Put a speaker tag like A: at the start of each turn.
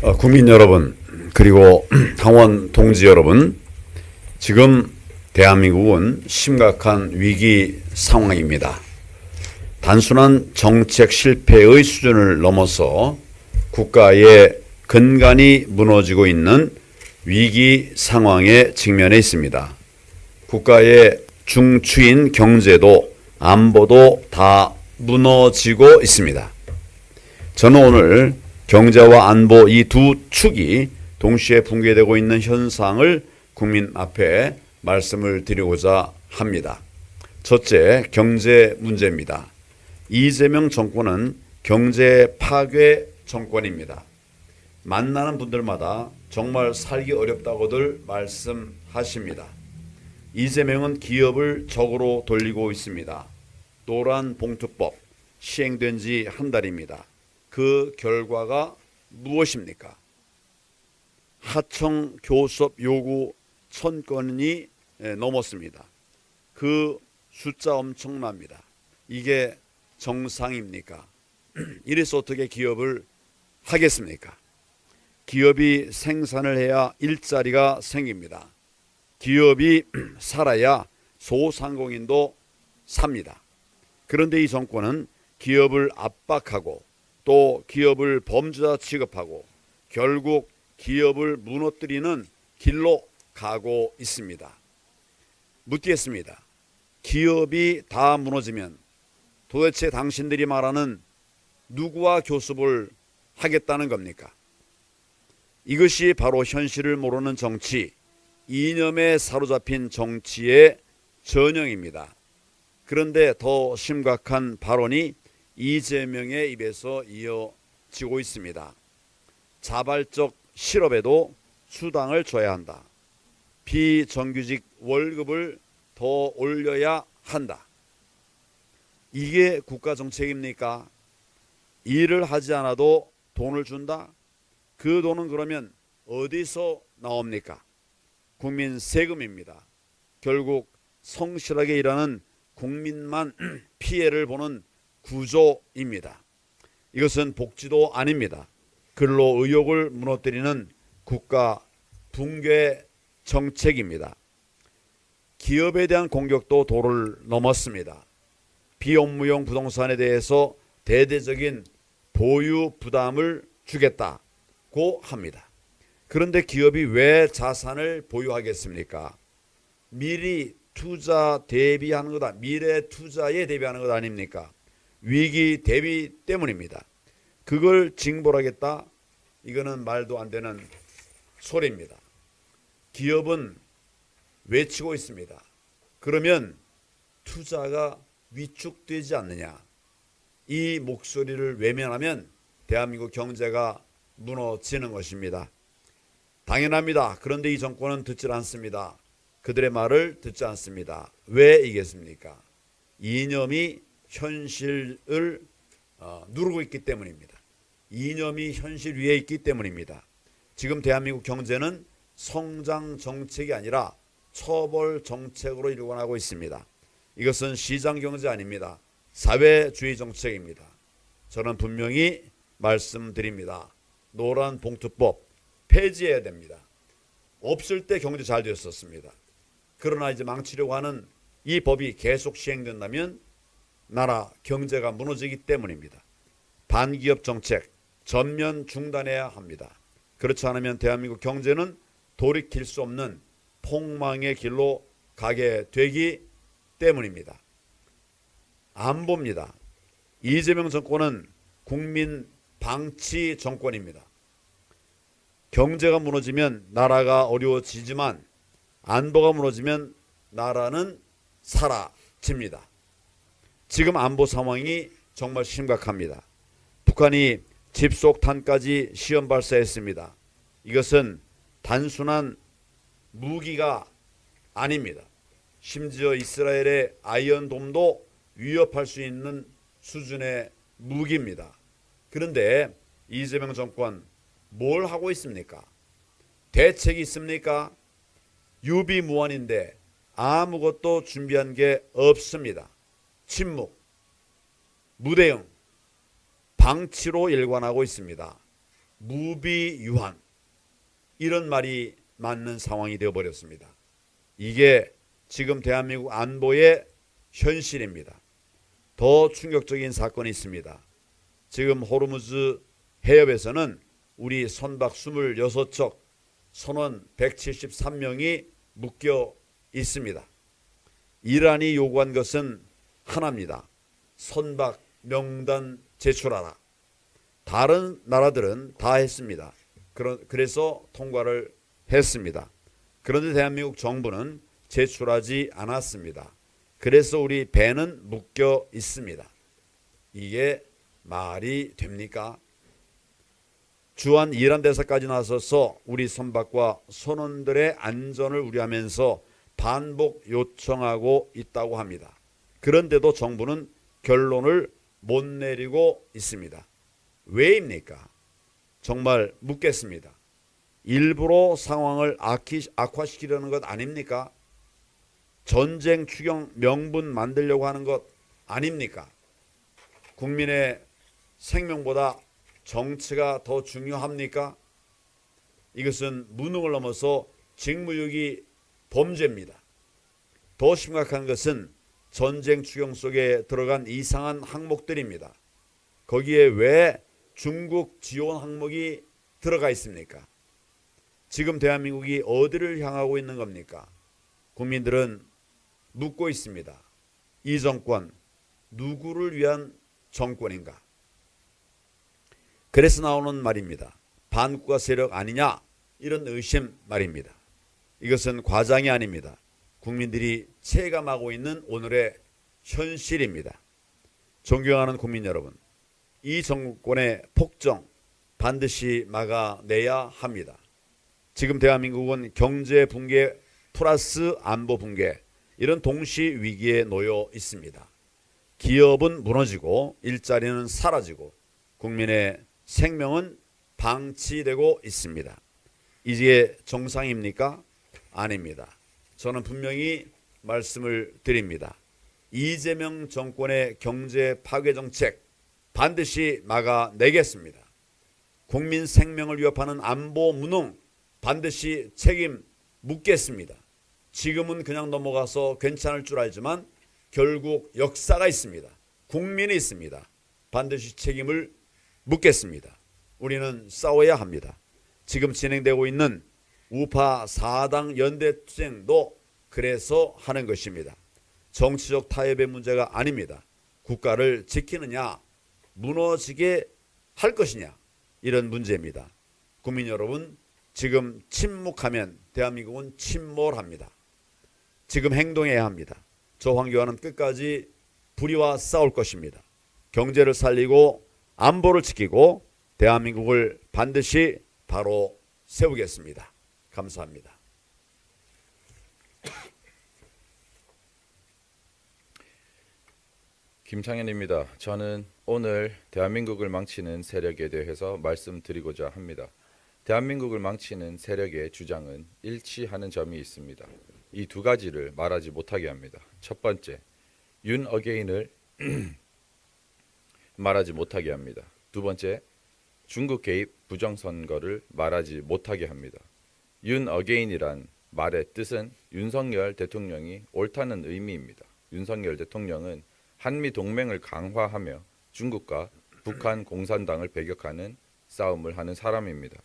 A: 국민 여러분, 그리고 당원 동지 여러분, 지금 대한민국은 심각한 위기 상황입니다. 단순한 정책 실패의 수준을 넘어서 국가의 근간이 무너지고 있는 위기 상황에 직면해 있습니다. 국가의 중추인 경제도 안보도 다 무너지고 있습니다. 저는 오늘 경제와 안보 이 두 축이 동시에 붕괴되고 있는 현상을 국민 앞에 말씀을 드리고자 합니다. 첫째, 경제 문제입니다. 이재명 정권은 경제 파괴 정권입니다. 만나는 분들마다 정말 살기 어렵다고들 말씀하십니다. 이재명은 기업을 적으로 돌리고 있습니다. 노란봉투법 시행된 지 한 달입니다. 그 결과가 무엇입니까? 하청 교섭 요구 1000건이 넘었습니다. 그 숫자 엄청납니다. 이게 정상입니까? 이래서 어떻게 기업을 하겠습니까? 기업이 생산을 해야 일자리가 생깁니다. 기업이 살아야 소상공인도 삽니다. 그런데 이 정권은 기업을 압박하고 또 기업을 범죄자 취급하고 결국 기업을 무너뜨리는 길로 가고 있습니다. 묻겠습니다. 기업이 다 무너지면 도대체 당신들이 말하는 누구와 교섭을 하겠다는 겁니까? 이것이 바로 현실을 모르는 정치, 이념에 사로잡힌 정치의 전형입니다. 그런데 더 심각한 발언이 이재명의 입에서 이어지고 있습니다. 자발적 실업에도 수당을 줘야 한다. 비정규직 월급을 더 올려야 한다. 이게 국가 정책입니까? 일을 하지 않아도 돈을 준다? 그 돈은 그러면 어디서 나옵니까? 국민 세금입니다. 결국 성실하게 일하는 국민만 피해를 보는 구조입니다. 이것은 복지도 아닙니다. 근로 의욕을 무너뜨리는 국가 붕괴 정책입니다. 기업에 대한 공격도 도를 넘었습니다. 비업무용 부동산에 대해서 대대적인 보유 부담을 주겠다고 합니다. 그런데 기업이 왜 자산을 보유하겠습니까? 미리 투자 대비하는 거다. 미래 투자에 대비하는 것 아닙니까? 위기 대비 때문입니다. 그걸 징벌하겠다? 이거는 말도 안 되는 소리입니다. 기업은 외치고 있습니다. 그러면 투자가 위축되지 않느냐? 이 목소리를 외면하면 대한민국 경제가 무너지는 것입니다. 당연합니다. 그런데 이 정권은 듣지 않습니다. 그들의 말을 듣지 않습니다. 왜 이겠습니까? 이념이 현실을 누르고 있기 때문입니다. 이념이 현실 위에 있기 때문입니다. 지금 대한민국 경제는 성장 정책이 아니라 처벌 정책으로 일관하고 있습니다. 이것은 시장 경제 아닙니다. 사회주의 정책입니다. 저는 분명히 말씀드립니다. 노란봉투법 폐지해야 됩니다. 없을 때 경제 잘 됐었습니다. 그러나 이제 망치려고 하는 이 법이 계속 시행된다면 나라 경제가 무너지기 때문입니다. 반기업 정책 전면 중단해야 합니다. 그렇지 않으면 대한민국 경제는 돌이킬 수 없는 폭망의 길로 가게 되기 때문입니다. 안보입니다. 이재명 정권은 국민 방치 정권입니다. 경제가 무너지면 나라가 어려워지지만 안보가 무너지면 나라는 사라집니다. 지금 안보 상황이 정말 심각합니다. 북한이 집속탄까지 시험 발사했습니다. 이것은 단순한 무기가 아닙니다. 심지어 이스라엘의 아이언돔도 위협할 수 있는 수준의 무기입니다. 그런데 이재명 정권 뭘 하고 있습니까? 대책이 있습니까? 유비무환인데 아무것도 준비한 게 없습니다. 침묵, 무대응, 방치로 일관하고 있습니다. 무비유한 이런 말이 맞는 상황이 되어버렸습니다. 이게 지금 대한민국 안보의 현실입니다. 더 충격적인 사건이 있습니다. 지금 호르무즈 해협에서는 우리 선박 26척, 선원 173명이 묶여 있습니다. 이란이 요구한 것은 하나입니다. 선박 명단 제출하라. 다른 나라들은 다 했습니다. 그래서 통과를 했습니다. 그런데 대한민국 정부는 제출하지 않았습니다. 그래서 우리 배는 묶여 있습니다. 이게 말이 됩니까? 주한 이란 대사까지 나서서 우리 선박과 선원들의 안전을 우려하면서 반복 요청하고 있다고 합니다. 그런데도 정부는 결론을 못 내리고 있습니다. 왜입니까? 정말 묻겠습니다. 일부러 상황을 악화시키려는 것 아닙니까? 전쟁 추경 명분 만들려고 하는 것 아닙니까? 국민의 생명보다 정치가 더 중요합니까? 이것은 무능을 넘어서 직무유기 범죄입니다. 더 심각한 것은 전쟁 추경 속에 들어간 이상한 항목들입니다. 거기에 왜 중국 지원 항목이 들어가 있습니까? 지금 대한민국이 어디를 향하고 있는 겁니까? 국민들은 묻고 있습니다. 이 정권 누구를 위한 정권인가? 그래서 나오는 말입니다. 반국가 세력 아니냐? 이런 의심 말입니다. 이것은 과장이 아닙니다. 국민들이 체감하고 있는 오늘의 현실입니다. 존경하는 국민 여러분, 이 정권의 폭정 반드시 막아내야 합니다. 지금 대한민국은 경제 붕괴 플러스 안보 붕괴, 이런 동시 위기에 놓여 있습니다. 기업은 무너지고 일자리는 사라지고 국민의 생명은 방치되고 있습니다. 이게 정상입니까? 아닙니다. 저는 분명히 말씀을 드립니다. 이재명 정권의 경제 파괴 정책 반드시 막아내겠습니다. 국민 생명을 위협하는 안보 무능 반드시 책임 묻겠습니다. 지금은 그냥 넘어가서 괜찮을 줄 알지만 결국 역사가 있습니다. 국민이 있습니다. 반드시 책임을 묻겠습니다. 우리는 싸워야 합니다. 지금 진행되고 있는 우파 4당 연대투쟁도 그래서 하는 것입니다. 정치적 타협의 문제가 아닙니다. 국가를 지키느냐 무너지게 할 것이냐 이런 문제입니다. 국민 여러분, 지금 침묵하면 대한민국은 침몰합니다. 지금 행동해야 합니다. 저 황교안은 끝까지 불의와 싸울 것입니다. 경제를 살리고 안보를 지키고 대한민국을 반드시 바로 세우겠습니다. 감사합니다.
B: 김창현입니다. 저는 오늘 대한민국을 망치는 세력에 대해서 말씀드리고자 합니다. 대한민국을 망치는 세력의 주장은 일치하는 점이 있습니다. 이 두 가지를 말하지 못하게 합니다. 첫 번째, 윤 어게인을 말하지 못하게 합니다. 두 번째, 중국 개입 부정선거를 말하지 못하게 합니다. 윤 어게인이란 말의 뜻은 윤석열 대통령이 옳다는 의미입니다. 윤석열 대통령은 한미 동맹을 강화하며 중국과 북한 공산당을 배격하는 싸움을 하는 사람입니다.